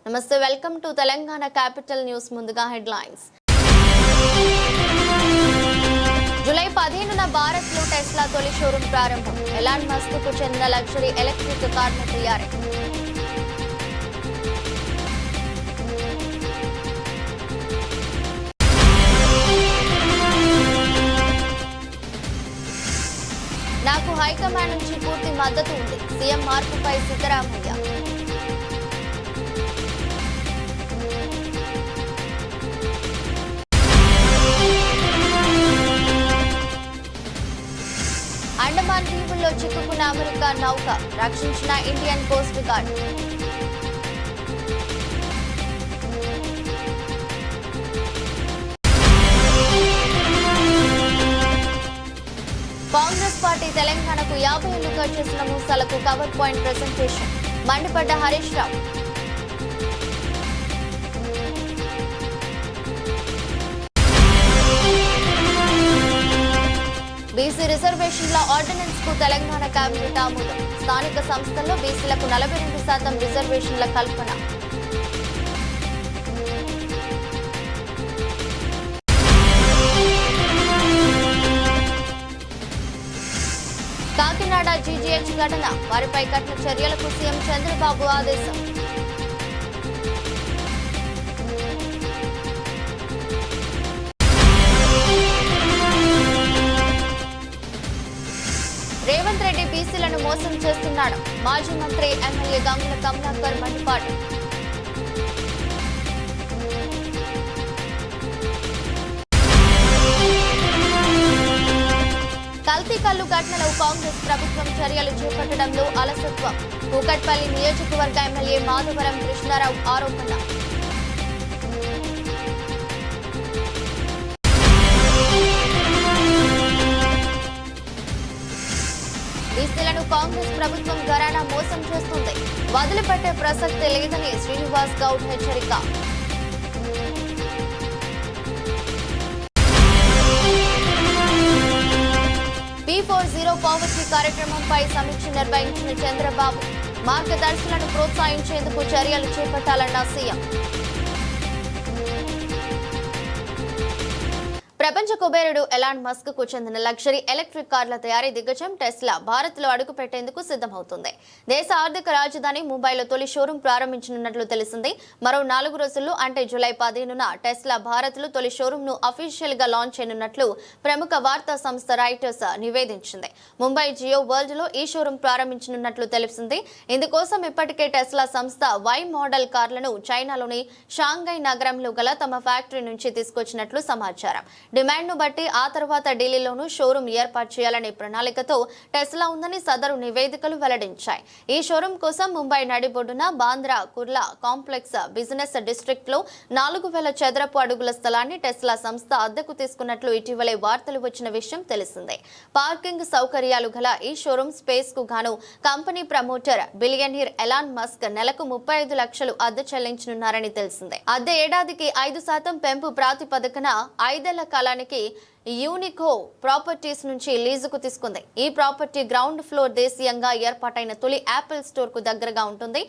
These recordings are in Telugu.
నమస్తే, welcome to Telangana capital news. ముందుగా హెడ్లైన్స్. జూలై 15న భారత్లో టెస్లా తొలి షోరూం ప్రారంభం. ఎలాన్ మస్క్కు చెందిన లగ్జరీ ఎలక్ట్రిక్ కార్ల తయారీ. నాకు హైకమాండ్ నుంచి పూర్తి మద్దతు ఉంది. సీఎం మార్పుపై సిద్ధరామయ్య. అండమాన్ దీవుల్లో చిక్కుకున్న అమెరికా నౌక రక్షించిన Indian coast guard. Congress party తెలంగాణకు 50 ఏళ్లుగా చేసిన మూసాలకు cover point presentation. మండిపడ్డ Harish Rao. BC రిజర్వేషన్ల ఆర్డినెన్స్ కు తెలంగాణ కేబినెట్ ఆమోదం. స్థానిక సంస్థల్లో బీసీలకు 42% రిజర్వేషన్ల కల్పన. కాకినాడ జీజీహెచ్ ఘటన, వారిపై కఠిన చర్యలకు సీఎం చంద్రబాబు ఆదేశం. రేవంత్ రెడ్డి బీసీలను మోసం చేస్తున్నాడు. మాజీ మంత్రి ఎమ్మెల్యే గంగుల కమలాకర్ మండిపాటు. కల్తీ కల్లు ఘటనలో కాంగ్రెస్ ప్రభుత్వం చర్యలు చేపట్టడంలో అలసత్వం. కూకట్పల్లి నియోజకవర్గ ఎమ్మెల్యే మాధవరం కృష్ణారావు ఆరోపణ. బీసీలను కాంగ్రెస్ ప్రభుత్వం ఘరానా మోసం చేస్తుంది. వదిలిపెట్టే ప్రసక్తి లేదని శ్రీనివాస్ గౌడ్ హెచ్చరిక. P40 పావర్టీ కార్యక్రమంపై సమీక్ష నిర్వహించిన చంద్రబాబు. మార్గదర్శులను ప్రోత్సహించేందుకు చర్యలు చేపట్టాలన్న సీఎం. ప్రపంచ కుబేరుడు ఎలాన్ మస్క్ కు చెందిన లగ్జరీ ఎలక్ట్రిక్ కార్ల తయారీ దిగ్గజం టెస్లా భారత్ లో అడుగు పెట్టేందుకు సిద్ధమవుతుంది. దేశ ఆర్థిక రాజధాని ముంబైలో తొలి షోరూం ప్రారంభించనున్నట్లు తెలిసింది. మరో 4 రోజుల్లో అంటే జూలై 15న టెస్లా భారత్ లో తొలి షోరూం ను అఫీషియల్ గా లాంచ్ చేయనున్నట్లు ప్రముఖ వార్తా సంస్థ రాయిటర్స్ నివేదించింది. ముంబై జియో వరల్డ్ లో ఈ షోరూం ప్రారంభించనున్నట్లు తెలిసింది. ఇందుకోసం ఇప్పటికే టెస్లా సంస్థ వై మోడల్ కార్లను చైనాలోని షాంఘై నగరంలో గల తమ ఫ్యాక్టరీ నుంచి తీసుకొచ్చినట్లు సమాచారం. డిమాండ్ ను బట్టి ఆ తర్వాత ఢిల్లీలోనూ షోరూం ఏర్పాటు చేయాలనే ప్రణాళికతో టెస్లా ఉందని సదరు నివేదికలు వెల్లడించాయి. ఈ షోరూం కోసం ముంబై నడిబొడ్డున Bandra Kurla complex business district లో 4000 చదరపు అడుగుల స్థలాన్ని టెస్లా సంస్థ అద్దెకు తీసుకున్నట్లు ఇటీవలే వార్తలు వచ్చిన విషయం తెలిసిందే. పార్కింగ్ సౌకర్యాలు గల ఈ షోరూం స్పేస్ కు గాను company promoter billionaire Elon Musk నెలకు 35 లక్షలు అద్దె చెల్లించనున్నారని తెలిసిందే. అద్దె ఏడాదికి 5% పెంపు ప్రాతిపదికన 5 ఏళ్ల కాలానికి యూనికో ప్రాపర్టీస్ నుంచి లీజుకు తీసుకుంది. ఈ ప్రాపర్టీ గ్రౌండ్ ఫ్లోర్ దేశీయంగా ఏర్పాటైన తొలి యాపిల్ స్టోర్ కు దగ్గరగా ఉంటుంది.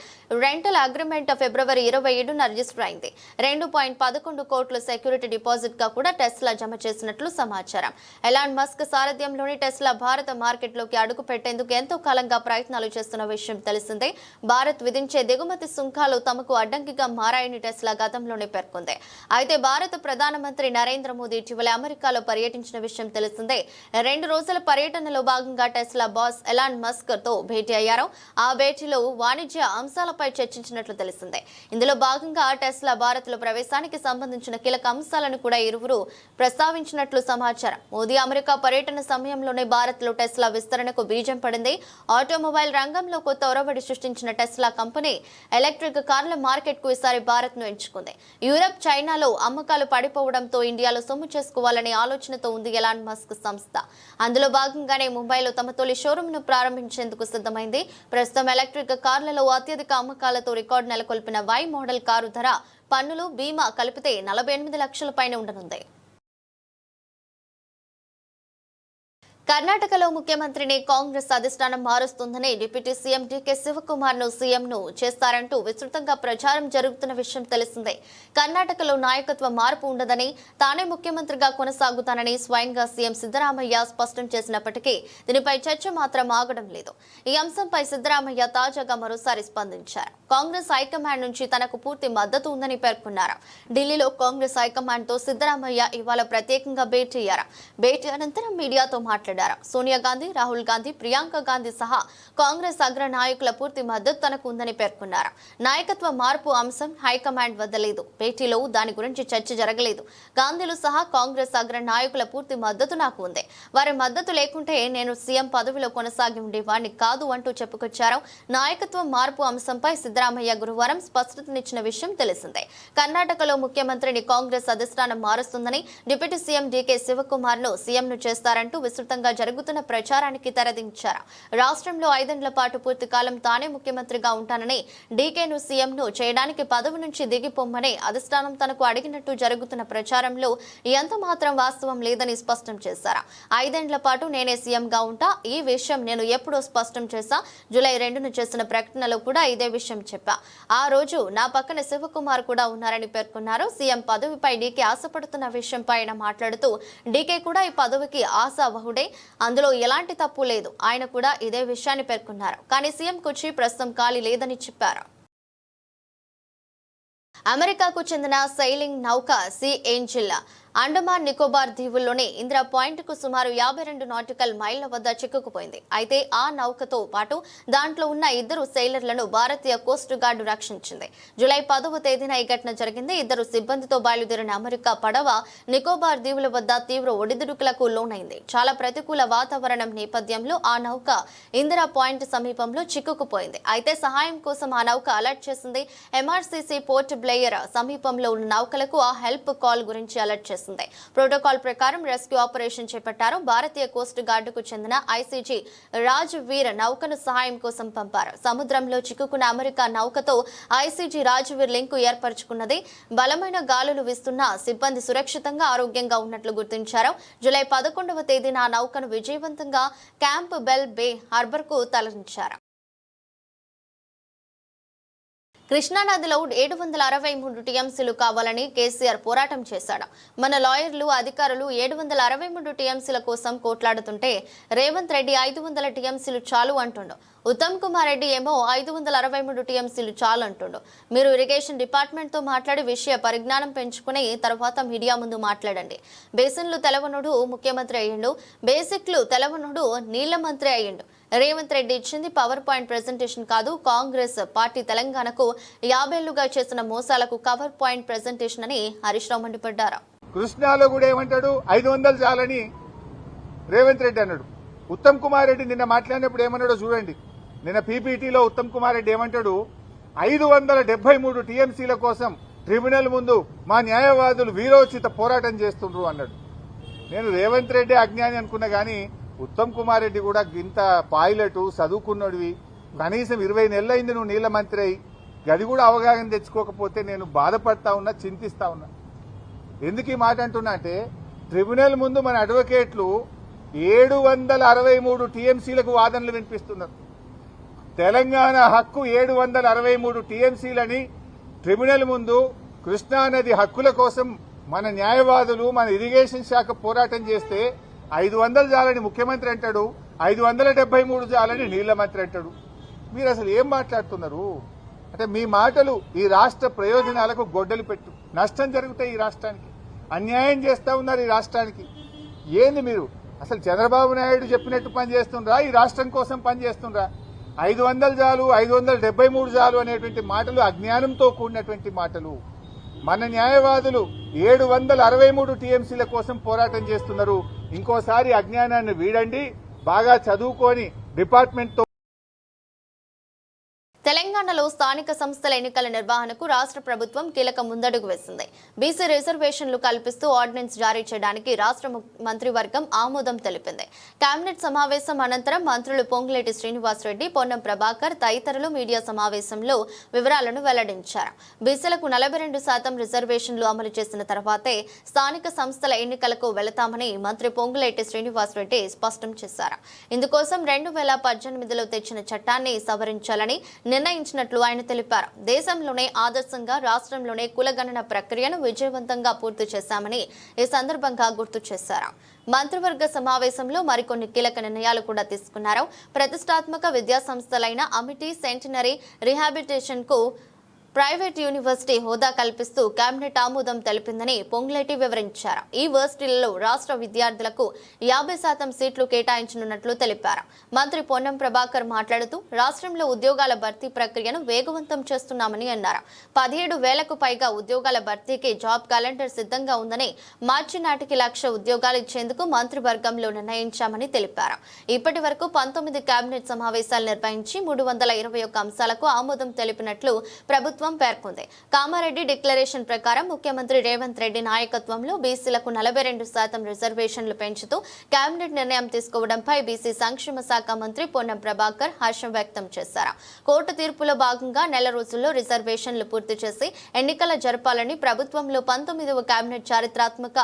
రెంటల్ అగ్రిమెంట్ ఫిబ్రవరి 27న రిజిస్టర్ అయింది. 2.11 కోట్ల సెక్యూరిటీ డిపాజిట్ గా కూడా టెస్లా జమ చేసినట్లు సమాచారం. ఎలాన్ మస్క్ సారథ్యంలోని టెస్లా భారత మార్కెట్ లోకి అడుగు పెట్టేందుకు ఎంతో కాలంగా ప్రయత్నాలు చేస్తున్న విషయం తెలిసిందే. భారత్ విధించే దిగుమతి సుంకాలు తమకు అడ్డంకిగా మారాయని టెస్లా గతంలోనే పేర్కొంది. అయితే భారత ప్రధానమంత్రి నరేంద్ర మోదీ ఇటీవల అమెరికాలో పర్యటించిన విషయం తెలిసిందే. 2 రోజుల పర్యటనలో భాగంగా టెస్లా బాస్ ఎలాన్ మస్క్ తో భేటీ అయ్యారు. ఆ భేటీలో వాణిజ్య అంశాలపై చర్చించినట్లు తెలిసిందే. ఇందులో భాగంగా టెస్లా భారత్ లో ప్రవేశానికి సంబంధించిన కీలక అంశాలను కూడా ఇరువురు ప్రస్తావించినట్లు సమాచారం. మోదీ అమెరికా పర్యటన సమయంలోనే భారత్ లో టెస్లా విస్తరణకు బీజం పడింది. ఆటోమొబైల్ రంగంలో కొత్త ఒరవడి సృష్టించిన టెస్లా కంపెనీ ఎలక్ట్రిక్ కార్ల మార్కెట్ కు ఈసారి భారత్ ను ఎంచుకుంది. యూరప్, చైనాలో అమ్మకాలు పడిపోవడంతో ఇండియాలో సొమ్ము చేసుకోవాలనే ఆలోచన ఉంది ఎలాన్ మస్క్ సంస్థ. అందులో భాగంగానే ముంబైలో తమ తొలి షోరూం ను ప్రారంభించేందుకు సిద్ధమైంది. ప్రస్తుతం ఎలక్ట్రిక్ కార్లలో అత్యధిక అమ్మకాలతో రికార్డు నెలకొల్పిన వై మోడల్ కారు ధర, పన్నులు, బీమా కలిపితే 48 లక్షల పైన ఉండనుంది. కర్ణాటకలో ముఖ్యమంత్రిని కాంగ్రెస్ అధిష్టానం మారుస్తుందని డిప్యూటీ సీఎం డీకే శివకుమార్ ను సీఎంను చేస్తారంటూ విస్తృతంగా ప్రచారం జరుగుతున్న విషయం తెలిసిందే. కర్ణాటకలో నాయకత్వ మార్పు ఉండదని, తానే ముఖ్యమంత్రిగా కొనసాగుతానని స్వయంగా సీఎం సిద్దరామయ్య స్పష్టం చేసినప్పటికీ దీనిపై చర్చ మాత్రం ఆగడం లేదు. ఈ అంశంపై సిద్దరామయ్య తాజాగా మరోసారి స్పందించారు. కాంగ్రెస్ హైకమాండ్ నుంచి తనకు పూర్తి మద్దతు ఉందని పేర్కొన్నారు. ఢిల్లీలో కాంగ్రెస్ హైకమాండ్ తో సిద్దరామయ్య ఇవాళ ప్రత్యేకంగా భేటీ అయ్యారు. భేటీ అనంతరం మీడియాతో మాట్లాడారు. సోనియా గాంధీ, రాహుల్ గాంధీ, ప్రియాంక గాంధీ సహా కాంగ్రెస్ అగ్ర నాయకుల పూర్తి మద్దతు తనకు ఉందని పేర్కొన్నారు. నాయకత్వ మార్పు అంశం హైకమాండ్ వద్ద లేదు. భేటీలో దాని గురించి చర్చ జరగలేదు. గాంధీలు సహా కాంగ్రెస్ అగ్ర నాయకుల పూర్తి మద్దతు నాకు ఉంది. వారి మద్దతు లేకుంటే నేను సీఎం పదవిలో కొనసాగి ఉండేవాడిని కాదు అంటూ చెప్పుకొచ్చారు. నాయకత్వ మార్పు అంశంపై సిద్దరామయ్య గురువారం స్పష్టతనిచ్చిన విషయం తెలిసిందే. కర్ణాటకలో ముఖ్యమంత్రిని కాంగ్రెస్ అధిష్టానం మారుస్తుందని, డిప్యూటీ సీఎం డీకే శివకుమార్ ను సీఎంను చేస్తారంటూ విస్తృతంగా జరుగుతున్న ప్రచారానికి తెరదించారు. రాష్ట్రంలో 5 ఏళ్ల పాటు పూర్తి కాలం తానే ముఖ్యమంత్రిగా ఉంటానని, డీకేను సీఎంను చేయడానికి పదవి నుంచి దిగిపోమ్మని అధిష్టానం తనకు అడిగినట్టు జరుగుతున్న ప్రచారంలో ఎంత మాత్రం వాస్తవం లేదని స్పష్టం చేశారు. 5 ఏళ్ల పాటు నేనే సీఎంగా ఉంటా, ఈ విషయం నేను ఎప్పుడో స్పష్టం చేశా. జూలై 2న చేసిన ప్రకటనలో కూడా ఇదే విషయం చెప్పా. ఆ రోజు నా పక్కన శివకుమార్ కూడా ఉన్నారని పేర్కొన్నారు. సీఎం పదవిపై డీకే ఆశపడుతున్న విషయంపై ఆయన మాట్లాడుతూ, డీకే కూడా ఈ పదవికి ఆశావహుడే, అందులో ఎలాంటి తప్పు లేదు. ఆయన కూడా ఇదే విషయాన్ని పేర్కొన్నారు. కానీ సీఎం కుర్చీ ప్రస్తుతం ఖాళీ లేదని చెప్పారు. అమెరికాకు చెందిన సైలింగ్ నౌక సీ ఏంజిల్ అండమాన్ నికోబార్ దీవుల్లోని ఇందిరా పాయింట్ కు సుమారు 52 నాటికల్ మైళ్ల వద్ద చిక్కుకుపోయింది. అయితే ఆ నౌకతో పాటు దాంట్లో ఉన్న 2 సెయిలర్లను భారతీయ కోస్ట్ గార్డు రక్షించింది. జూలై 10వ తేదీన ఈ ఘటన జరిగింది. 2 సిబ్బందితో బయలుదేరిన అమెరికా పడవ నికోబార్ దీవుల వద్ద తీవ్ర ఒడిదుడుకులకు లోనైంది. చాలా ప్రతికూల వాతావరణం నేపథ్యంలో ఆ నౌక ఇందిరా పాయింట్ సమీపంలో చిక్కుకుపోయింది. అయితే సహాయం కోసం ఆ నౌక అలర్ట్ చేసింది. ఎంఆర్సీసీ పోర్ట్ బ్లెయిర్ సమీపంలో ఉన్న నౌకలకు ఆ హెల్ప్ కాల్ గురించి అలర్ట్ చేసింది. ప్రోటోకాల్ ప్రకారం రెస్క్యూ ఆపరేషన్ చేపట్టారు. భారతీయ కోస్ట్ గార్డుకు చెందిన ఐసీజీ రాజ్ వీర్ నౌకను సహాయం కోసం పంపారు. సముద్రంలో చిక్కుకున్న అమెరికా నౌకతో ఐసీజీ రాజ్ వీర్ లింకు ఏర్పరచుకున్నది. బలమైన గాలులు వీస్తున్న సిబ్బంది సురక్షితంగా, ఆరోగ్యంగా ఉన్నట్లు గుర్తించారు. జూలై 11వ తేదీన ఆ నౌకను విజయవంతంగా క్యాంప్ బెల్ బే హార్బర్ కు తరలించారు. కృష్ణానదిలో 763 టీఎంసీలు కావాలని కేసీఆర్ పోరాటం చేశాడు. మన లాయర్లు, అధికారులు 763 టీఎంసీల కోసం కోట్లాడుతుంటే రేవంత్ రెడ్డి 500 టీఎంసీలు చాలు అంటుండు. ఉత్తమ్ కుమార్ రెడ్డి ఏమో 563 టీఎంసీలు చాలు అంటుండు. మీరు ఇరిగేషన్ డిపార్ట్మెంట్తో మాట్లాడి విషయ పరిజ్ఞానం పెంచుకుని తర్వాత మీడియా ముందు మాట్లాడండి. బేసిన్లు తెలవనుడు ముఖ్యమంత్రి అయ్యిండు, బేసిక్లు తెలవనుడు నీళ్ల మంత్రి అయ్యిండు. రేవంత్ రెడ్డి ఇచ్చింది పవర్ పాయింట్ ప్రెజెంటేషన్ కాదు. కాంగ్రెస్ పార్టీ తెలంగాణకు 50 ఏళ్లుగా చేసిన మోసాలకు కవర్ పాయింట్ ప్రెజెంటేషన్ అని హరీష్ రావు మండిపడ్డారు. కృష్ణాలో కూడా ఏమంటాడు 500 చాలని రేవంత్ రెడ్డి అన్నాడు. ఉత్తమ్ కుమార్ రెడ్డి నిన్న మాట్లాడినప్పుడు ఏమన్నాడో చూడండి. నిన్న పీపీటీలో ఉత్తమ్ కుమార్ రెడ్డి ఏమంటాడు, 573 టీఎంసీల కోసం ట్రిబ్యునల్ ముందు మా న్యాయవాదులు వీరోచిత పోరాటం చేస్తుండ్రు అన్నాడు. నేను రేవంత్ రెడ్డి అజ్ఞాని అనుకున్నా గానీ ఉత్తమ్ కుమార్ రెడ్డి కూడా ఇంత పైలట్ చదువుకున్నడివి, కనీసం 20 నెలలైంది నువ్వు నీళ్ల మంత్రి అయి, గది కూడా అవగాహన తెచ్చుకోకపోతే నేను బాధపడతా ఉన్నా, చింతిస్తా ఉన్నా. ఎందుకు ఈ మాట అంటున్నా అంటే, ట్రిబ్యునల్ ముందు మన అడ్వకేట్లు 763 టీఎంసీలకు వాదనలు వినిపిస్తున్నారు. తెలంగాణ హక్కు 763 టీఎంసీలని ట్రిబ్యునల్ ముందు కృష్ణానది హక్కుల కోసం మన న్యాయవాదులు, మన ఇరిగేషన్ శాఖ పోరాటం చేస్తే 500 చాలని ముఖ్యమంత్రి అంటాడు, 573 చాలని నీళ్ల మంత్రి అంటాడు. మీరు అసలు ఏం మాట్లాడుతున్నారు? అంటే మీ మాటలు ఈ రాష్ట్ర ప్రయోజనాలకు గొడ్డలు పెట్టు. నష్టం జరుగుతాయి ఈ రాష్ట్రానికి, అన్యాయం చేస్తా ఉన్నారు ఈ రాష్ట్రానికి. ఏంది మీరు అసలు చంద్రబాబు నాయుడు చెప్పినట్టు పనిచేస్తుండ్రా, ఈ రాష్ట్రం కోసం పనిచేస్తుండ్రా? 500 చాలు, 573 చాలు అనేటువంటి మాటలు అజ్ఞానంతో కూడినటువంటి మాటలు. మన న్యాయవాదులు 763 టీఎంసీల కోసం పోరాటం చేస్తున్నారు. ఇంకోసారి అజ్ఞానాన్ని వీడండి, బాగా చదువుకొని డిపార్ట్మెంట్ తో. తెలంగాణ తెలంగాణలో స్థానిక సంస్థల ఎన్నికల నిర్వహణకు రాష్ట్ర ప్రభుత్వం కీలక ముందడుగు వేసింది. బీసీ రిజర్వేషన్లు కల్పిస్తూ ఆర్డినెన్స్ జారీ చేయడానికి రాష్ట్ర మంత్రివర్గం ఆమోదం తెలిపింది. కేబినెట్ సమావేశం అనంతరం మంత్రులు పొంగులేటి శ్రీనివాసరెడ్డి, పొన్నం ప్రభాకర్ తదితరులు మీడియా సమావేశంలో వివరాలను వెల్లడించారు. బీసీలకు 42% రిజర్వేషన్లు అమలు చేసిన తర్వాతే స్థానిక సంస్థల ఎన్నికలకు వెళతామని మంత్రి పొంగులేటి శ్రీనివాసరెడ్డి స్పష్టం చేశారు. ఇందుకోసం 2018లో తెచ్చిన చట్టాన్ని సవరించాలని నిర్ణయించినట్లు ఆయన తెలిపారు. దేశంలోనే ఆదర్శంగా రాష్ట్రంలోనే కులగణన ప్రక్రియను విజయవంతంగా పూర్తి చేశామని ఈ సందర్భంగా గుర్తు చేశారు. మంత్రివర్గ సమావేశంలో మరికొన్ని కీలక నిర్ణయాలు కూడా తీసుకున్నారు. ప్రతిష్టాత్మక విద్యా సంస్థలైన అమిటీ, సెంటినరీ రిహాబిలిటేషన్ కు ప్రైవేట్ యూనివర్సిటీ హోదా కల్పిస్తూ కేబినెట్ ఆమోదం తెలిపిందని పొంగులేటి వివరించారు. ఈ యూనివర్సిటీలలో రాష్ట్ర విద్యార్థులకు 50% సీట్లు కేటాయించనున్నట్లు తెలిపారు. మంత్రి పొన్నం ప్రభాకర్ మాట్లాడుతూ రాష్ట్రంలో ఉద్యోగాల భర్తీ ప్రక్రియను వేగవంతం చేస్తున్నామని అన్నారు. 17,000కు పైగా ఉద్యోగాల భర్తీకి జాబ్ క్యాలెండర్ సిద్ధంగా ఉందని, మార్చి నాటికి 1,00,000 ఉద్యోగాలు ఇచ్చేందుకు మంత్రివర్గంలో నిర్ణయించామని తెలిపారు. ఇప్పటి వరకు 19 కేబినెట్ సమావేశాలు నిర్వహించి 321 అంశాలకు ఆమోదం తెలిపినట్లు ప్రభుత్వం పేర్కొంది. కామారెడ్డి డిక్లరేషన్ ప్రకారం ముఖ్యమంత్రి రేవంత్ రెడ్డి నాయకత్వంలో బీసీలకు 42% రిజర్వేషన్లు పెంచుతూ కేబినెట్ నిర్ణయం తీసుకోవడంపై బీసీ సంక్షేమ శాఖ మంత్రి పొన్నం ప్రభాకర్ హర్షం వ్యక్తం చేశారు. కోర్టు తీర్పులో భాగంగా నెల రోజుల్లో రిజర్వేషన్లు పూర్తి చేసి ఎన్నికల జరపాలని ప్రభుత్వంలో 19వ కేబినెట్ చారిత్రాత్మక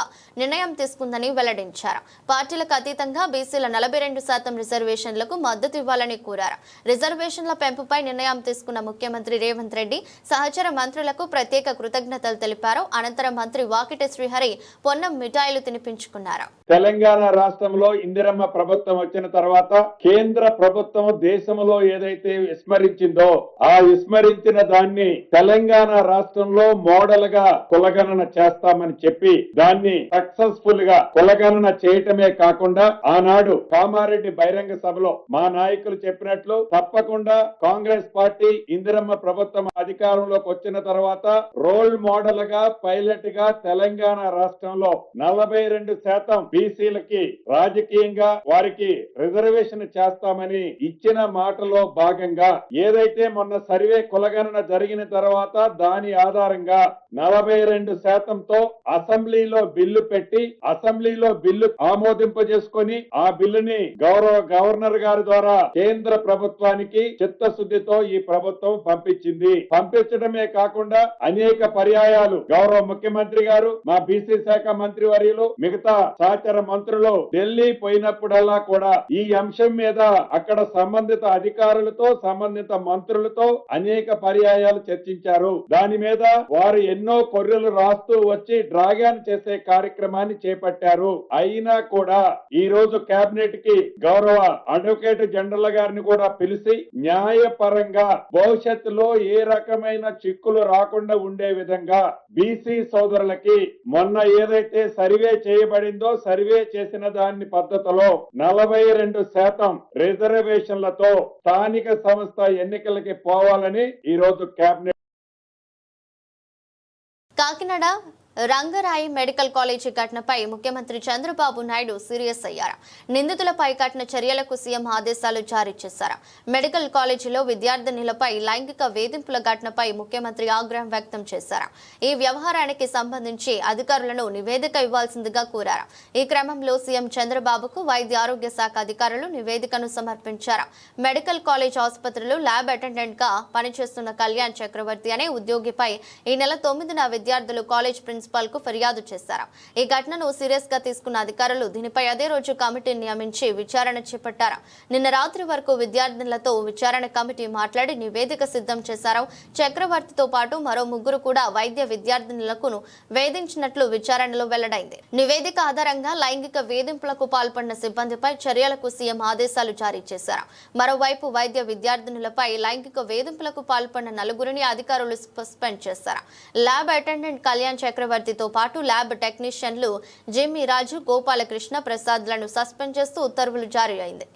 నిర్ణయం తీసుకుందని వెల్లడించారు. పార్టీలకు అతీతంగా బీసీల 42% రిజర్వేషన్లకు మద్దతు ఇవ్వాలని కోరారు. రిజర్వేషన్ల పెంపుపై నిర్ణయం తీసుకున్న ముఖ్యమంత్రి రేవంత్ రెడ్డి సహచర మంత్రులకు ప్రత్యేక కృతజ్ఞతలు తెలిపారు. అనంతరం మంత్రి వాకిటి శ్రీహరి పొన్నం మిఠాయిలు తినిపించుకున్నారు. తెలంగాణ రాష్ట్రంలో ఇందిరమ్మ ప్రభుత్వం వచ్చిన తర్వాత కేంద్ర ప్రభుత్వం దేశంలో ఏదైతే విస్మరించిందో ఆ విస్మరించిన దాన్ని తెలంగాణ రాష్ట్రంలో మోడల్ గా కులగణన చేస్తామని చెప్పి దాన్ని సక్సెస్ఫుల్ గా కులగణన చేయటమే కాకుండా ఆనాడు కామారెడ్డి బహిరంగ సభలో మా నాయకులు చెప్పినట్లు తప్పకుండా కాంగ్రెస్ పార్టీ ఇందిరమ్మ ప్రభుత్వం అధికారంలోకి వచ్చిన తర్వాత రోల్ మోడల్ గా పైలట్ గా తెలంగాణ రాష్ట్రంలో 42% బీసీలకి రాజకీయంగా వారికి రిజర్వేషన్ చేస్తామని ఇచ్చిన మాటలో భాగంగా ఏదైతే మొన్న సర్వే కులగణన జరిగిన తర్వాత దాని ఆధారంగా 42%తో అసెంబ్లీలో బిల్లు పెట్టి అసెంబ్లీలో బిల్లు ఆమోదింపజేసుకొని ఆ బిల్లుని గౌరవ గవర్నర్ గారి ద్వారా కేంద్ర ప్రభుత్వానికి చిత్తశుద్ధితో ఈ ప్రభుత్వం పంపించడమే కాకుండా అనేక పర్యాయాలు గౌరవ ముఖ్యమంత్రి గారు, మా బీసీ శాఖ మంత్రి వర్యులు, మిగతా సహచర మంత్రులు ఢిల్లీ పోయినప్పుడల్లా కూడా ఈ అంశం మీద అక్కడ సంబంధిత అధికారులతో సంబంధిత మంత్రులతో అనేక పర్యాయాలు చర్చించారు. దాని మీద వారు ఎన్నో కొర్రెలు రాస్తూ వచ్చి డ్రాగన్ చేసే కార్యక్రమాన్ని చేపట్టారు. అయినా కూడా ఈ రోజు కేబినెట్ కి గౌరవ అడ్వకేట్ జనరల్ గారిని కూడా పిలిచి న్యాయపరంగా భవిష్యత్తులో ఏ రకమైన చిక్కులు రాకుండా ఉండే విధంగా బీసీ సోదరులకి మొన్న ఏదైతే సర్వే చేయబడిందో సర్వే చేసిన దాని పద్ధతిలో 42% రిజర్వేషన్లతో స్థానిక సంస్థ ఎన్నికలకి పోవాలని ఈ రోజు కేబినెట్. కాకినాడ రంగరాయి మెడికల్ కాలేజీ ఘటనపై ముఖ్యమంత్రి చంద్రబాబు నాయుడు సీరియస్ అయ్యారు. నిందితులపై కఠిన చర్యలకు సీఎం ఆదేశాలు జారీ చేశారు. మెడికల్ కాలేజీలో విద్యార్థినులపై లైంగిక వేధింపుల ఘటనపై ముఖ్యమంత్రి ఆగ్రహం వ్యక్తం చేశారు. ఈ వ్యవహారానికి సంబంధించి అధికారులను నివేదిక ఇవ్వాల్సిందిగా కోరారు. ఈ క్రమంలో సీఎం చంద్రబాబుకు వైద్య ఆరోగ్య శాఖ అధికారులు నివేదికను సమర్పించారు. మెడికల్ కాలేజ్ ఆసుపత్రిలో ల్యాబ్ అటెండెంట్ గా పనిచేస్తున్న కళ్యాణ్ చక్రవర్తి అనే ఉద్యోగిపై ఈ నెల 9న విద్యార్థులు కాలేజ్ ప్రిన్సిపల్ కు ఫిర్యాదు చేశారు. ఈ ఘటనను సీరియస్ గా తీసుకున్న అధికారులు దీనిపై అదే రోజు కమిటీని నియమించి విచారణ చేపట్టారు. నిన్న రాత్రి వరకు విద్యార్థులతో విచారణ కమిటీ మాట్లాడి నివేదిక సిద్ధం చేశారు. చక్రవర్తితో పాటు మరో 3 కూడా వైద్య విద్యార్థినులకు వేధించినట్లు విచారణలో వెల్లడైంది. నివేదిక ఆధారంగా లైంగిక వేధింపులకు పాల్పడిన సిబ్బందిపై చర్యలకు సీఎం ఆదేశాలు జారీ చేశారు. మరోవైపు వైద్య విద్యార్థినులపై లైంగిక వేధింపులకు పాల్పడిన 4గురిని అధికారులు సస్పెండ్ చేశారు. ల్యాబ్ అటెండెంట్ కళ్యాణ్ చక్రవర్తితో పాటు ల్యాబ్ టెక్నీషియన్లు జిమ్మి రాజు, గోపాలకృష్ణ ప్రసాద్లను సస్పెండ్ చేస్తూ ఉత్తర్వులు జారీ అయింది.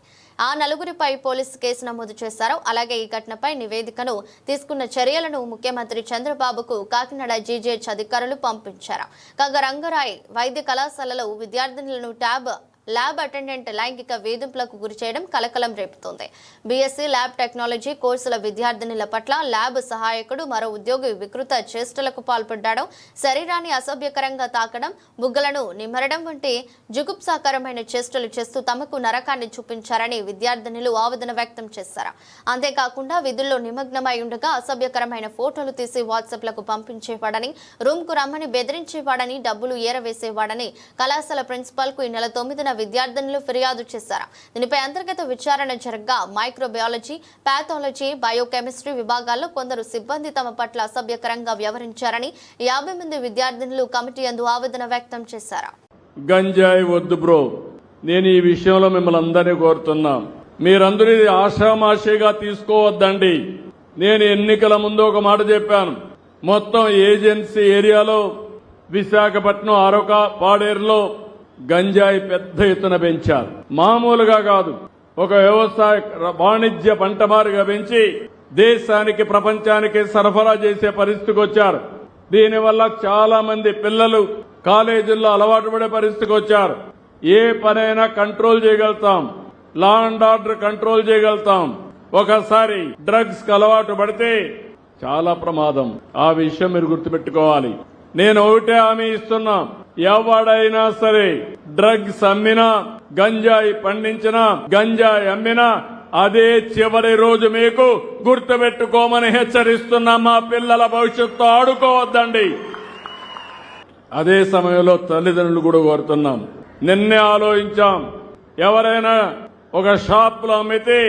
ఆ 4గురిపై పోలీసు కేసు నమోదు చేశారు. అలాగే ఈ ఘటనపై నివేదికను తీసుకున్న చర్యలను ముఖ్యమంత్రి చంద్రబాబుకు కాకినాడ జీజీహెచ్ అధికారులు పంపించారు. కాగా రంగరాయ్ వైద్య కళాశాలలో విద్యార్థినులను ట్యాబ్ ల్యాబ్ అటెండెంట్ లైంగిక వేధింపులకు గురి చేయడం కలకలం రేపుతోంది. బీఎస్సీ ల్యాబ్ టెక్నాలజీ కోర్సుల విద్యార్థినుల పట్ల ల్యాబ్ సహాయకుడు మరో ఉద్యోగి వికృత చేష్టలకు పాల్పడ్డాడు. శరీరాన్ని అసభ్యకరంగా తాకడం, బుగ్గలను నిమరడం వంటి జుగుప్సాకరమైన చేష్టలు చేస్తూ తమకు నరకాన్ని చూపించారని విద్యార్థినులు ఆవేదన వ్యక్తం చేశారు. అంతేకాకుండా విధుల్లో నిమగ్నమై ఉండగా అసభ్యకరమైన ఫోటోలు తీసి వాట్సాప్లకు పంపించేవాడని, రూమ్కు రమ్మని బెదిరించేవాడని, డబ్బులు ఏరవేసేవాడని కళాశాల ప్రిన్సిపాల్ కు ఈ నెల 9న విద్యార్థినులు ఫిర్యాదు చేశారు. దీనిపై అంతర్గత విచారణ జరగగా మైక్రోబయాలజీ, పాథాలజీ, బయోకెమిస్ట్రీ విభాగాల్లో కొందరు సిబ్బంది తమ పట్ల అసభ్యకరంగా వ్యవహరించారని 50 మంది విద్యార్థినులు కమిటీ యందు ఆవేదన వ్యక్తం చేశారు. గంజాయి వద్దు బ్రో, నేను ఈ విషయంలో మిమ్మల్ని అందరినీ కోరుతున్నా, మీరందరూ ఇది ఆషామాషిగా తీసుకోవద్దండి. నేను ఎన్నికల ముందు ఒక మాట చెప్పాను. మొత్తం ఏజెన్సీ ఏరియాలో విశాఖపట్నం, అరొక, పాడేరులో గంజాయి పెద్ద ఎత్తున పెంచారు. మామూలుగా కాదు, ఒక వ్యవసాయ వాణిజ్య పంటమారుగా పెంచి దేశానికి, ప్రపంచానికి సరఫరా చేసే పరిస్థితికి వచ్చారు. దీనివల్ల చాలా మంది పిల్లలు కాలేజీల్లో అలవాటు పడే పరిస్థితికి వచ్చారు. ఏ పనైనా కంట్రోల్ చేయగలుగుతాం, లా అండ్ ఆర్డర్ కంట్రోల్ చేయగలుగుతాం. ఒకసారి డ్రగ్స్ కి అలవాటు పడితే చాలా ప్రమాదం. ఆ విషయం మీరు గుర్తుపెట్టుకోవాలి. నేను ఒకటే హామీ ఇస్తున్నా, ఎవడైనా సరే డ్రగ్స్ అమ్మినా, గంజాయి పండించినా, గంజాయి అమ్మినా అదే చివరి రోజు మీకు గుర్తుపెట్టుకోమని హెచ్చరిస్తున్నా. మా పిల్లల భవిష్యత్తు ఆడుకోవద్దండి. అదే సమయంలో తల్లిదండ్రులు కూడా కోరుతున్నాం. నిన్నే ఆలోచించాం, ఎవరైనా ఒక షాప్ లో అమ్మితే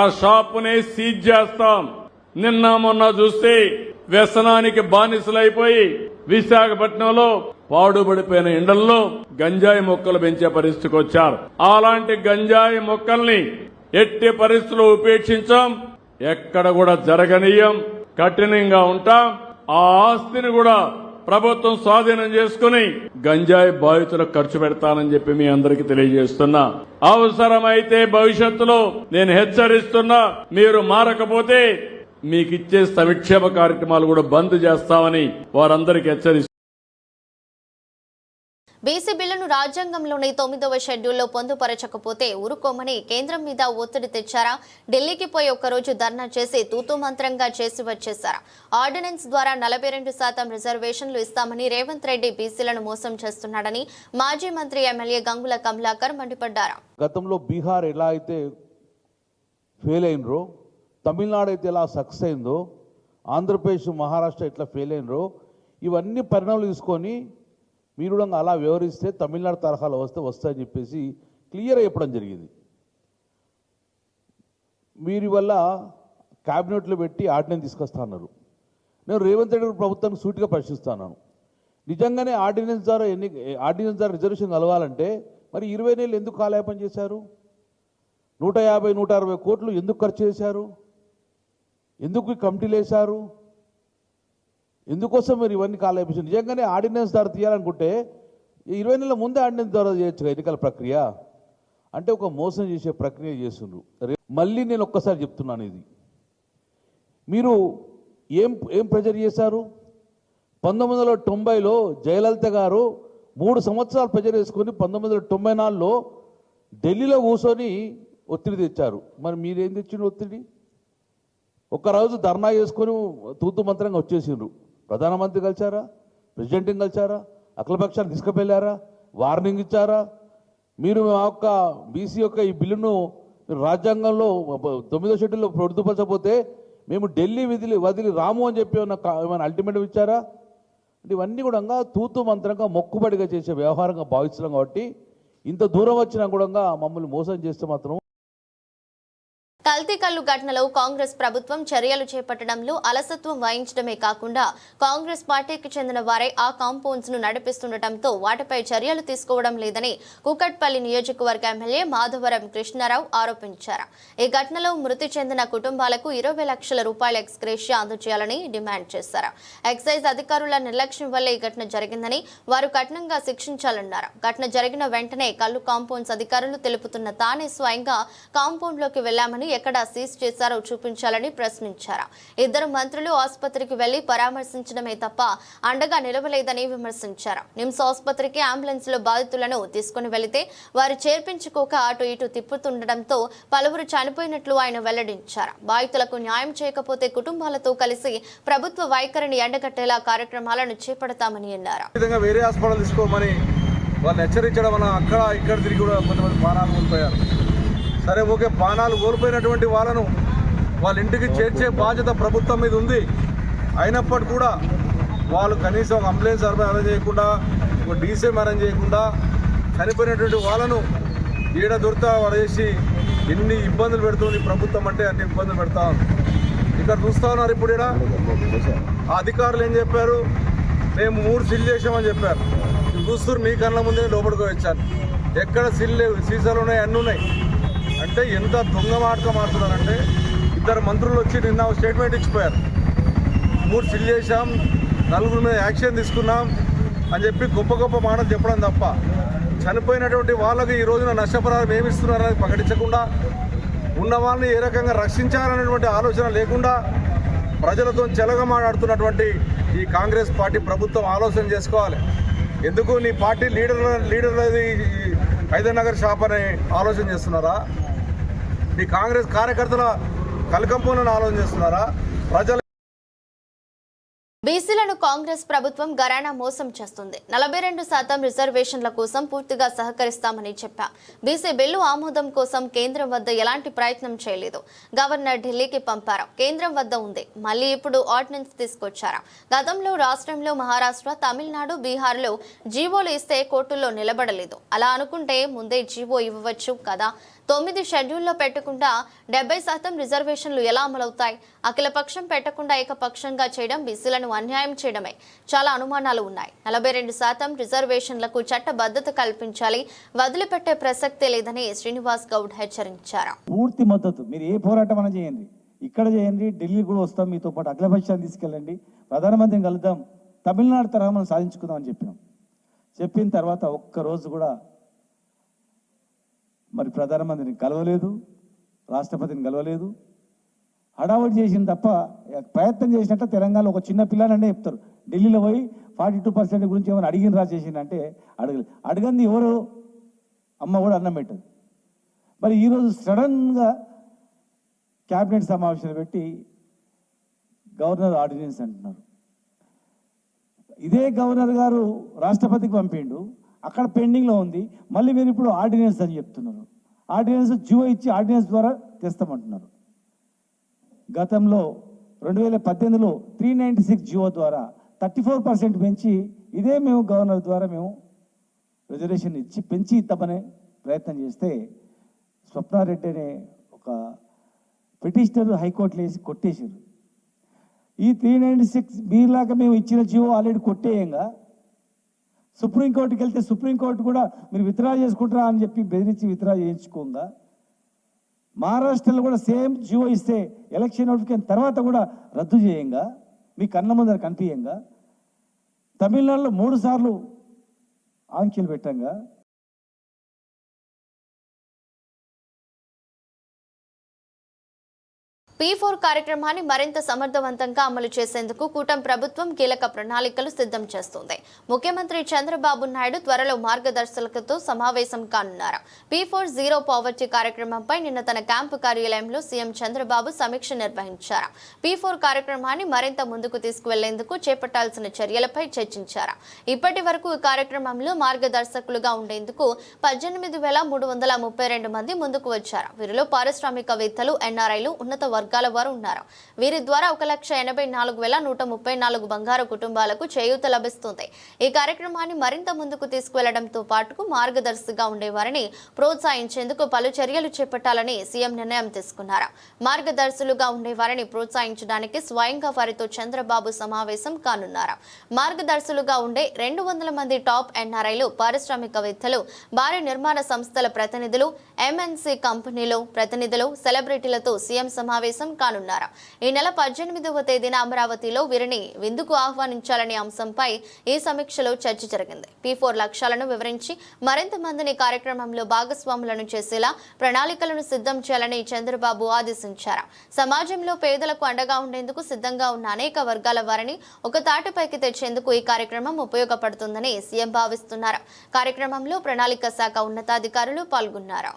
ఆ షాపుని సీజ్ చేస్తాం. నిన్న మొన్న చూస్తే వ్యసనానికి బానిసలైపోయి విశాఖపట్నంలో పాడుబడిపోయిన ఎండల్లో గంజాయి మొక్కలు పెంచే పరిస్థితికి వచ్చారు. అలాంటి గంజాయి మొక్కల్ని ఎట్టి పరిస్థితుల్లో ఉపేక్షించాం, ఎక్కడ కూడా జరగనీయం, కఠినంగా ఉంటాం. ఆ ఆస్తిని కూడా ప్రభుత్వం స్వాధీనం చేసుకుని గంజాయి బాధితులకు ఖర్చు పెడతానని చెప్పి మీ అందరికీ తెలియజేస్తున్నా. అవసరమైతే భవిష్యత్తులో నేను హెచ్చరిస్తున్నా, మీరు మారకపోతే మీకు ఇచ్చే సంక్షేమ కార్యక్రమాలు కూడా బంద్ చేస్తామని వారందరికీ హెచ్చరిస్తున్నారు. బీసీ బిల్లును రాజ్యాంగంలోని 9వ షెడ్యూల్లో పొందుపరచకపోతే ఊరుకోమని కేంద్రం మీద ఒత్తిడి తెచ్చారా? ఢిల్లీకి పోయి ఒక్కరోజు ధర్నా చేసి తూతూ మంత్రంగా చేసి వచ్చేశారా? ఆర్డినెన్స్ ద్వారా 42% రిజర్వేషన్లు ఇస్తామని రేవంత్ రెడ్డి బీసీలను మోసం చేస్తున్నాడని మాజీ మంత్రి ఎమ్మెల్యే గంగుల కమలాకర్ మండిపడ్డారు. గతంలో బీహార్ ఎలా అయితే ఫెయిల్ అయినరో, తమిళనాడు అయితే ఎలా సక్సెస్ అయిందో, ఆంధ్రప్రదేశ్, మహారాష్ట్ర ఎట్లా ఫెయిల్ అయినరో, ఇవన్నీ పరిణామాలు తీసుకొని మీరు కూడా అలా వివరిస్తే తమిళనాడు తరహాలో వస్తాయని చెప్పేసి క్లియర్గా చెప్పడం జరిగింది. మీరు వల్ల క్యాబినెట్లో పెట్టి ఆర్డినెన్స్ తీసుకొస్తా అన్నారు. నేను రేవంత్ రెడ్డి ప్రభుత్వానికి సూటిగా ప్రశ్నిస్తున్నాను. నిజంగానే ఆర్డినెన్స్ ద్వారా రిజర్వేషన్ కలగాలంటే మరి 20 నెలలు ఎందుకు కాలయాపన చేశారు? 150-160 కోట్లు ఎందుకు ఖర్చు చేశారు? ఎందుకు కమిటీలు వేశారు? ఎందుకోసం మీరు ఇవన్నీ కాలేపించారు? నిజంగానే ఆర్డినెన్స్ ద్వారా తీయాలనుకుంటే 20 నెలల ముందే ఆర్డినెన్స్ ద్వారా చేయొచ్చు ఎన్నికల ప్రక్రియ. అంటే ఒక మోసం చేసే ప్రక్రియ చేస్తుండ్రు. మళ్ళీ నేను ఒక్కసారి చెప్తున్నాను, ఇది మీరు ఏం ప్రెజర్ చేశారు? 1990లో జయలలిత గారు 3 సంవత్సరాలు ప్రెజర్ చేసుకొని 1994లో ఢిల్లీలో కూర్చొని ఒత్తిడి తెచ్చారు. మరి మీరేం తెచ్చిండ్రు ఒత్తిడి? ఒక్కరోజు ధర్నా చేసుకొని తూతు మంత్రంగా వచ్చేసిండ్రు. ప్రధానమంత్రి కలిశారా? ప్రెసిడెంట్ని కలిశారా? అఖిలపక్షాన్ని తీసుకువెళ్ళారా? వార్నింగ్ ఇచ్చారా? మీరు మా యొక్క బీసీ యొక్క ఈ బిల్లును రాజ్యాంగంలో 9వ షెడ్యూల్లో పొందుపరచకపోతే మేము ఢిల్లీ వదిలి రాము అని చెప్పి ఏమైనా అల్టిమేటం ఇచ్చారా? అంటే ఇవన్నీ కూడా తూతు మంత్రంగా మొక్కుబడిగా చేసే వ్యవహారంగా భావిస్తున్నాం. కాబట్టి ఇంత దూరం వచ్చినా కూడా మమ్మల్ని మోసం చేస్తే మాత్రం. కల్తీ కల్లు ఘటనలో కాంగ్రెస్ ప్రభుత్వం చర్యలు చేపట్టడంలో అలసత్వం వహించడమే కాకుండా కాంగ్రెస్ పార్టీకి చెందిన వారే ఆ కాంపౌండ్స్ ను నడిపిస్తుండటంతో వాటిపై చర్యలు తీసుకోవడం లేదని కూకట్పల్లి నియోజకవర్గ ఎమ్మెల్యే మాధవరం కృష్ణారావు ఆరోపించారు. ఈ ఘటనలో మృతి చెందిన కుటుంబాలకు 20 లక్షల రూపాయల ఎక్స్గ్రేషియా అందజేయాలని డిమాండ్ చేశారు. ఎక్సైజ్ అధికారుల నిర్లక్ష్యం వల్ల ఈ ఘటన జరిగిందని, వారు కఠినంగా శిక్షించాలన్నారు. ఘటన జరిగిన వెంటనే కల్లు కాంపౌండ్స్ అధికారులు తెలుపుతున్న తానే స్వయంగా కాంపౌండ్ లోకి వెళ్లామని ఎక్కడ సీజ్ చేశారో చూపించాలని ప్రశ్నించారు. ఇద్దరు మంత్రులు ఆసుపత్రికి వెళ్లి పరామర్శించడమే తప్ప అండగా నిలవలేదని విమర్శించారు. నిమ్స్ ఆసుపత్రికి అంబులెన్స్ లో బాధితులను తీసుకుని వెళితే వారు చేర్పించుకోక అటు ఇటు తిప్పుతుండటంతో పలువురు చనిపోయినట్లు ఆయన వెల్లడించారు. బాధితులకు న్యాయం చేయకపోతే కుటుంబాలతో కలిసి ప్రభుత్వ వైఖరిని ఎండగట్టేలా కార్యక్రమాలను చేపడతామని అన్నారు. వేరే హాస్పిటల్ తీసుకోమని వాళ్ళు హెచ్చరించడం వల్ల అక్కడ ఇక్కడ తిరిగి కూడా కొంతమంది ప్రాణాలు కోల్పోయారు. సరే ఓకే, ప్రాణాలు కోల్పోయినటువంటి వాళ్ళను వాళ్ళ ఇంటికి చేర్చే బాధ్యత ప్రభుత్వం మీద ఉంది. అయినప్పటికీ కూడా వాళ్ళు కనీసం ఒక అంబులెన్స్ అరేంజ్ చేయకుండా, ఒక డీసీఎం అరేంజ్ చేయకుండా చనిపోయినటువంటి వాళ్ళను ఈడ దొరితా పడేసి ఎన్ని ఇబ్బందులు పెడుతుంది ప్రభుత్వం అంటే అన్ని ఇబ్బందులు పెడతా ఉంది. ఇక్కడ చూస్తూ ఉన్నారు. ఇప్పుడు ఈడ ఆ అధికారులు ఏం చెప్పారు, మేము 3 సీల్ చేసామని చెప్పారు. చూస్తారు మీ కళ్ళ ముందే లోపలికి వచ్చాను. ఎక్కడ సీల్ లేవు, సీసాలు ఉన్నాయి, అన్నీ ఉన్నాయి. అంటే ఎంత దొంగ మాటగా మారుతున్నారంటే, ఇద్దరు మంత్రులు వచ్చి నిన్న స్టేట్మెంట్ ఇచ్చిపోయారు. 3 సీల్ చేశాం, 4 మీద యాక్షన్ తీసుకున్నాం అని చెప్పి గొప్ప గొప్ప మాటలు చెప్పడం తప్ప చనిపోయినటువంటి వాళ్ళకి ఈ రోజున నష్టపరిహారం ఏమి ఇస్తున్నారనేది ప్రకటించకుండా, ఉన్న వాళ్ళని ఏ రకంగా రక్షించాలనేటువంటి ఆలోచన లేకుండా ప్రజలతో చెలగమాడుతున్నటువంటి ఈ కాంగ్రెస్ పార్టీ ప్రభుత్వం ఆలోచన చేసుకోవాలి. ఎందుకు నీ పార్టీ లీడర్లది హైదర్నగర్ షాప్ అని ఆలోచన చేస్తున్నారా? నీ కాంగ్రెస్ కార్యకర్తల కలకంపులను ఆలోచన చేస్తున్నారా? ప్రజల బీసీలను కాంగ్రెస్ ప్రభుత్వం గరానా మోసం చేస్తుంది. 42% రిజర్వేషన్ల కోసం పూర్తిగా సహకరిస్తామని చెప్పాం. బీసీ బిల్లు ఆమోదం కోసం కేంద్రం వద్ద ఎలాంటి ప్రయత్నం చేయలేదు. గవర్నర్ ఢిల్లీకి పంపారు, కేంద్రం వద్ద ఉంది. మళ్ళీ ఇప్పుడు ఆర్డినెన్స్ తీసుకొచ్చారు. గతంలో రాష్ట్రంలో మహారాష్ట్ర, తమిళనాడు, బీహార్లో జీవోలు ఇస్తే కోర్టుల్లో నిలబడలేదు. అలా అనుకుంటే ముందే జీవో ఇవ్వవచ్చు కదా. 9 షెడ్యూల్లో పెట్టకుండా 70% రిజర్వేషన్లు ఎలా అమలవుతాయి? అఖిలపక్షం పెట్టకుండా ఏకపక్షంగా చేయడం బీసీలను అన్యాయం చేయడమే. చాలా అనుమానాలు ఉన్నాయి. 42% రిజర్వేషన్లకు చట్టబద్ధత కల్పించాలి, వదిలిపెట్టే ప్రసక్తే లేదని శ్రీనివాస్ గౌడ్ హెచ్చరించారు. పూర్తి మద్దతు. మీరు ఏ పోరాటం అయినా చేయండి, ఇక్కడ చేయండి, ఢిల్లీ కూడా వస్తాం, మీతో పాటు అఖిలపక్షాన్ని తీసుకెళ్ళండి, ప్రధానమంత్రిని కలుద్దాం, తమిళనాడు తరహా మనం సాధించుకుందాం అని చెప్పినాం. చెప్పిన తర్వాత ఒక్కరోజు కూడా మరి ప్రధానమంత్రిని కలవలేదు, రాష్ట్రపతిని కలవలేదు. హడావుడి చేసింది తప్ప ప్రయత్నం చేసినట్టు తెలంగాణలో ఒక చిన్న పిల్లానంటే చెప్తారు. ఢిల్లీలో పోయి 42% గురించి ఏమైనా అడిగిన రా చేసిందంటే అడగంది ఎవరు? అమ్మ కూడా అన్నం పెట్టదు. మరి ఈరోజు సడన్గా క్యాబినెట్ సమావేశాలు పెట్టి గవర్నర్ ఆర్డినెన్స్ అంటున్నారు. ఇదే గవర్నర్ గారు రాష్ట్రపతికి పంపిండు, అక్కడ పెండింగ్లో ఉంది. మళ్ళీ మీరు ఇప్పుడు ఆర్డినెన్స్ అని చెప్తున్నారు. ఆర్డినెన్స్ జియో ఇచ్చి ఆర్డినెన్స్ ద్వారా తెస్తామంటున్నారు. గతంలో 2018లో 396 జియో ద్వారా 34% పెంచి ఇదే మేము గవర్నర్ ద్వారా మేము రిజర్వేషన్ ఇచ్చి పెంచి ఇస్తామనే ప్రయత్నం చేస్తే స్వప్నారెడ్డి అనే ఒక పిటిషనర్ హైకోర్టులో వేసి కొట్టేశారు. ఈ 396 మీలాగా మేము ఇచ్చిన జియో ఆల్రెడీ కొట్టేయంగా సుప్రీంకోర్టుకి వెళ్తే సుప్రీంకోర్టు కూడా మీరు విత్డ్రా చేసుకుంటారా అని చెప్పి బెదిరించి విత్డ్రా చేయించుకోగా, మహారాష్ట్రలో కూడా సేమ్ జియో ఇస్తే ఎలక్షన్ నోటిఫికేషన్ తర్వాత కూడా రద్దు చేయంగా, మీ కన్న ముందర కనిపించంగా, తమిళనాడులో 3 సార్లు ఆంక్షలు పెట్టంగా, P4 కార్యక్రమాన్ని మరింత సమర్థవంతంగా అమలు చేసేందుకు కూటమి ప్రభుత్వం కీలక ప్రణాళికలు సిద్ధం చేస్తుంది. ముఖ్యమంత్రి చంద్రబాబు నాయుడు త్వరలో మార్గదర్శకులతో సమావేశం కానున్నారు. P4 జీరో పావర్టీ కార్యక్రమంపై నిన్న తన క్యాంపు కార్యాలయంలో సీఎం చంద్రబాబు సమీక్ష నిర్వహించారు. P4 కార్యక్రమాన్ని మరింత ముందుకు తీసుకువెళ్లేందుకు చేపట్టాల్సిన చర్యలపై చర్చించారు. ఇప్పటి వరకు ఈ కార్యక్రమంలో మార్గదర్శకులుగా ఉండేందుకు 18,332 మంది ముందుకు వచ్చారు. వీరిలో పారిశ్రామికవేత్తలు, ఎన్ఆర్ఐలు, ఉన్నత వర్గాల వారు ఉన్నారు. వీరి ద్వారా 1,84,134 బంగారు కుటుంబాలకు చేయూత లభిస్తుంది. ఈ కార్యక్రమాన్ని మరింత ముందుకు తీసుకువెళ్లడంతో పాటు మార్గదర్శిగా ఉండేవారిని ప్రోత్సహించేందుకు పలు చర్యలు చేపట్టాలని సీఎం నిర్ణయం తీసుకున్నారు. మార్గదర్శులుగా ఉండేవారిని ప్రోత్సహించడానికి స్వయంగా వారితో చంద్రబాబు సమావేశం కానున్నారు. మార్గదర్శులుగా ఉండే 200 మంది టాప్ ఎన్ఆర్ఐలు, పారిశ్రామికవేత్తలు, భారీ నిర్మాణ సంస్థల ప్రతినిధులు, ఎంఎన్సీ కంపెనీలు ప్రతినిధులు, సెలబ్రిటీలతో సీఎం సమావేశం సమావేశం కానున్నారు. ఈ నెల 18వ తేదీన అమరావతిలో వీరిని విందుకు ఆహ్వానించాలనే అంశంపై ఈ సమీక్షలో చర్చ జరిగింది. P4 లక్ష్యాలను వివరించి మరింత మందిని కార్యక్రమంలో భాగస్వాములను చేసేలా ప్రణాళికలను సిద్ధం చేయాలని చంద్రబాబు ఆదేశించారు. సమాజంలో పేదలకు అండగా ఉండేందుకు సిద్ధంగా ఉన్న అనేక వర్గాల వారిని ఒక తాటిపైకి తెచ్చేందుకు ఈ కార్యక్రమం ఉపయోగపడుతుందని సీఎం భావిస్తున్నారు. కార్యక్రమంలో ప్రణాళిక శాఖ ఉన్నతాధికారులు పాల్గొన్నారు.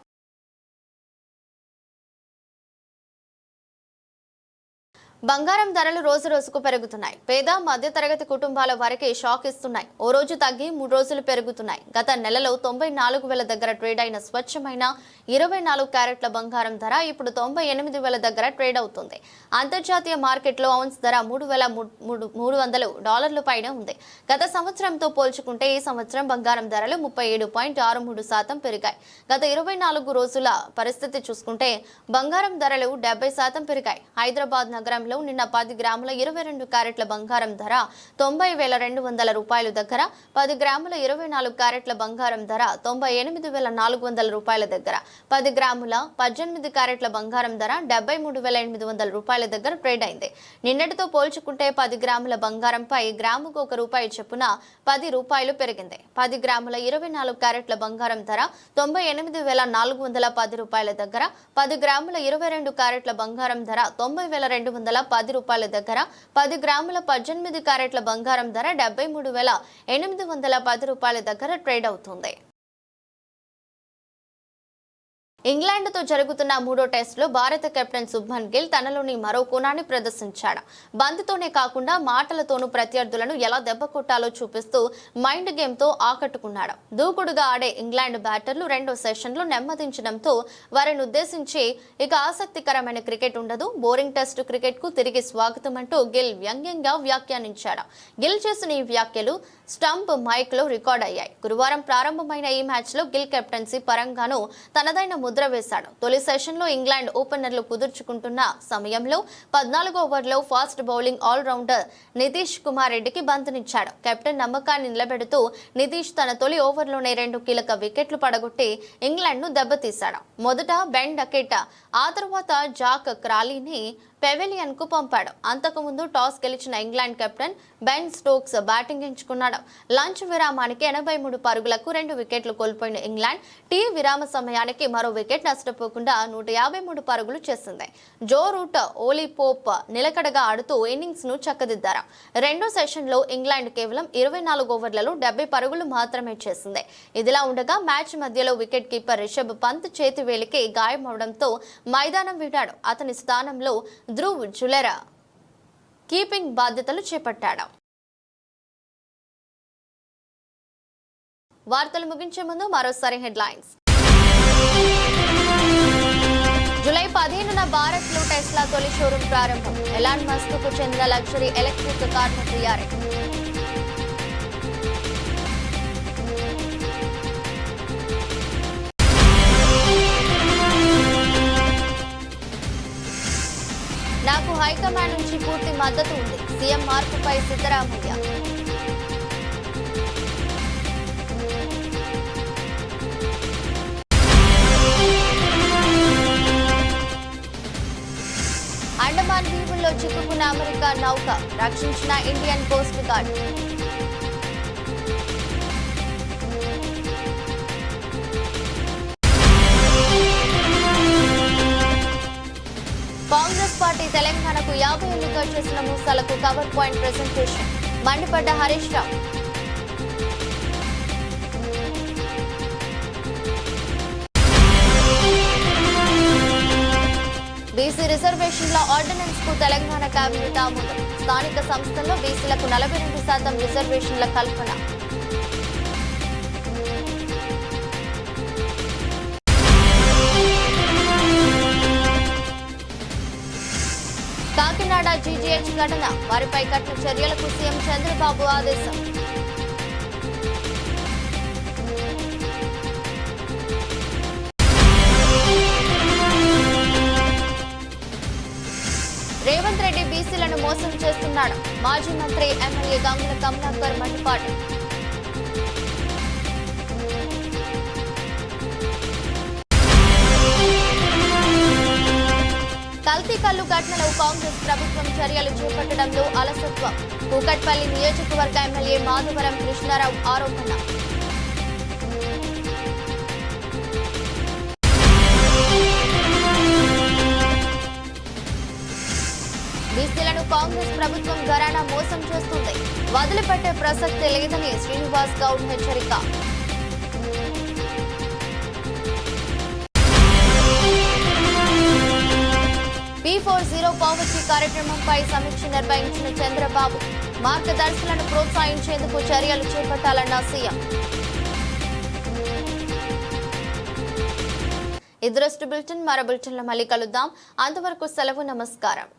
బంగారం ధరలు రోజు రోజుకు పెరుగుతున్నాయి. పేద మధ్యతరగతి కుటుంబాల వారికి షాక్ ఇస్తున్నాయి. ఓ రోజు తగ్గి 3 రోజులు పెరుగుతున్నాయి. గత నెలలో 94,000 దగ్గర ట్రేడ్ అయిన స్వచ్ఛమైన 24 క్యారెట్ల బంగారం ధర ఇప్పుడు 98,000 దగ్గర ట్రేడ్ అవుతుంది. అంతర్జాతీయ మార్కెట్లో ఔన్స్ ధర $3,300 పైన ఉంది. గత సంవత్సరంతో పోల్చుకుంటే ఈ సంవత్సరం బంగారం ధరలు 37.63% పెరిగాయి. గత 24 రోజుల పరిస్థితి చూసుకుంటే బంగారం ధరలు 70% పెరిగాయి. హైదరాబాద్ నగరం నిన్న 10 గ్రాముల 22 క్యారెట్ల బంగారం ధర $90,200 దగ్గర, 10 గ్రాముల 24 క్యారెట్ల బంగారం ధర $98,400 దగ్గర, 10 గ్రాముల 18 క్యారెట్ల బంగారం ధర $73,800 దగ్గర ట్రేడ్ అయింది. నిన్నటితో పోల్చుకుంటే 10 గ్రాముల బంగారంపై గ్రాముకు ₹1 చొప్పున ₹10 పెరిగింది. 10 గ్రాముల 24 క్యారెట్ల బంగారం ధర $98,410 దగ్గర, 10 గ్రాముల 22 క్యారెట్ల బంగారం ధర $90,210 దగ్గర, 10 గ్రాముల 18 క్యారెట్ల బంగారం ధర $73,810 దగ్గర ట్రేడ్ అవుతుంది. ఇంగ్లాండ్తో జరుగుతున్న 3వ టెస్టులో భారత కెప్టెన్ శుభ్మన్ గిల్ తనలోని మరో కోణాన్ని ప్రదర్శించాడు. బంతితోనే కాకుండా మాటలతోనూ ప్రత్యర్థులను ఎలా దెబ్బ కొట్టాలో చూపిస్తూ మైండ్ గేమ్తో ఆకట్టుకున్నాడు. దూకుడుగా ఆడే ఇంగ్లాండ్ బ్యాటర్లు 2వ సెషన్లో నెమ్మదించడంతో వారిని ఉద్దేశించి ఇక ఆసక్తికరమైన క్రికెట్ ఉండదు, బోరింగ్ టెస్టు క్రికెట్కు తిరిగి స్వాగతం అంటూ గిల్ వ్యంగ్యంగా వ్యాఖ్యానించాడు. గిల్ చేసిన ఈ వ్యాఖ్యలు స్టంప్ మైక్లో రికార్డ్ అయ్యాయి. గురువారం ప్రారంభమైన ఈ మ్యాచ్లో గిల్ కెప్టెన్సీ పరంగానూ తనదైన ముద్ర వేశాడు. తొలి సెషన్లో ఇంగ్లాండ్ ఓపెనర్లు కుదుర్చుకుంటున్న సమయంలో 14వ ఓవర్లో fast bowling allrounder Nitish Kumar రెడ్డికి బంతినిచ్చాడు. కెప్టెన్ నమ్మకాన్ని నిలబెడుతూ నితీష్ తన తొలి ఓవర్లోనే 2 కీలక వికెట్లు పడగొట్టి ఇంగ్లాండ్ను దెబ్బతీశాడు. మొదట బెన్ డకెట్, ఆ తర్వాత జాక్ క్రాలీని పెవిలియన్ కు పంపాడు. అంతకుముందు టాస్ గెలిచిన England captain Ben Stokes batting ఎంచుకున్నాడు. లంచ్ విరామానికి 83 పరుగులకు 2 వికెట్లు కోల్పోయిన ఇంగ్లాండ్ టీ విరామ సమయానికి మరో వికెట్ నష్టపోకుండా 153 పరుగులు చేసింది. జో రూట్, ఓలీ పోప్ నిలకడగా ఆడుతూ ఇన్నింగ్స్ ను చక్కదిద్దారు. 2వ సెషన్లో ఇంగ్లాండ్ కేవలం 24 ఓవర్లలో 70 పరుగులు మాత్రమే చేసింది. ఇదిలా ఉండగా మ్యాచ్ మధ్యలో వికెట్ కీపర్ రిషబ్ పంత్ చేతివేలికి గాయమవడంతో మైదానం వీడాడు. అతని స్థానంలో ధ్రువ్ జులెరా కీపింగ్ బాధ్యతలు చేపట్టాడు. వార్తలు ముగించే ముందు మరోసారి హెడ్లైన్స్. జూలై 15న భారత్లో టెస్లా తొలి షోరూం ప్రారంభం. ఎలాన్ మస్క్ కు చెందిన లగ్జరీ ఎలక్ట్రిక్ కార్ల తయారీ. నాకు హైకమాండ్ నుంచి పూర్తి మద్దతు ఉంది. సీఎం మార్పుపై సిద్ధరామయ్య. అండమాన్ దీవుల్లో చిక్కుకున్న అమెరికా నౌక రక్షించిన Indian coast guard. Congress party తెలంగాణకు 50 ఏళ్లుగా చేసిన మూసాలకు cover point presentation. మండిపడ్డ Harish Rao. BC రిజర్వేషన్ల ఆర్డినెన్స్ కు తెలంగాణ కేబినెట్ ఆమోదం. స్థానిక సంస్థల్లో బీసీలకు 42% రిజర్వేషన్ల కల్పన. కాకినాడ జీజీహెచ్ ఘటన, వారిపై కఠిన చర్యలకు సీఎం చంద్రబాబు ఆదేశం. రేవంత్ రెడ్డి బీసీలను మోసం చేస్తున్నాడు. మాజీ మంత్రి ఎమ్మెల్యే గంగుల కమలాకర్ మండిపాటు. కల్తీ ఇటుకల్లు ఘటనలో కాంగ్రెస్ ప్రభుత్వం చర్యలు చేపట్టడంలో అలసత్వం. కూకట్పల్లి నియోజకవర్గ ఎమ్మెల్యే మాధవరం కృష్ణారావు ఆరోపణ. బీసీలను కాంగ్రెస్ ప్రభుత్వం ఘరానా మోసం చేస్తుంది. వదిలిపెట్టే ప్రసక్తి లేదని శ్రీనివాస్ గౌడ్ హెచ్చరిక. P40 పావర్టీ కార్యక్రమంపై సమీక్ష నిర్వహించిన చంద్రబాబు మార్గదర్శులను ప్రోత్సహించేందుకు చర్యలు చేపట్టాలన్న సీఎం. ఇది దృష్టి బులెటిన్. మరో బులెటిన్లో మళ్ళీ కలుద్దాం. అంతవరకు సెలవు. నమస్కారం.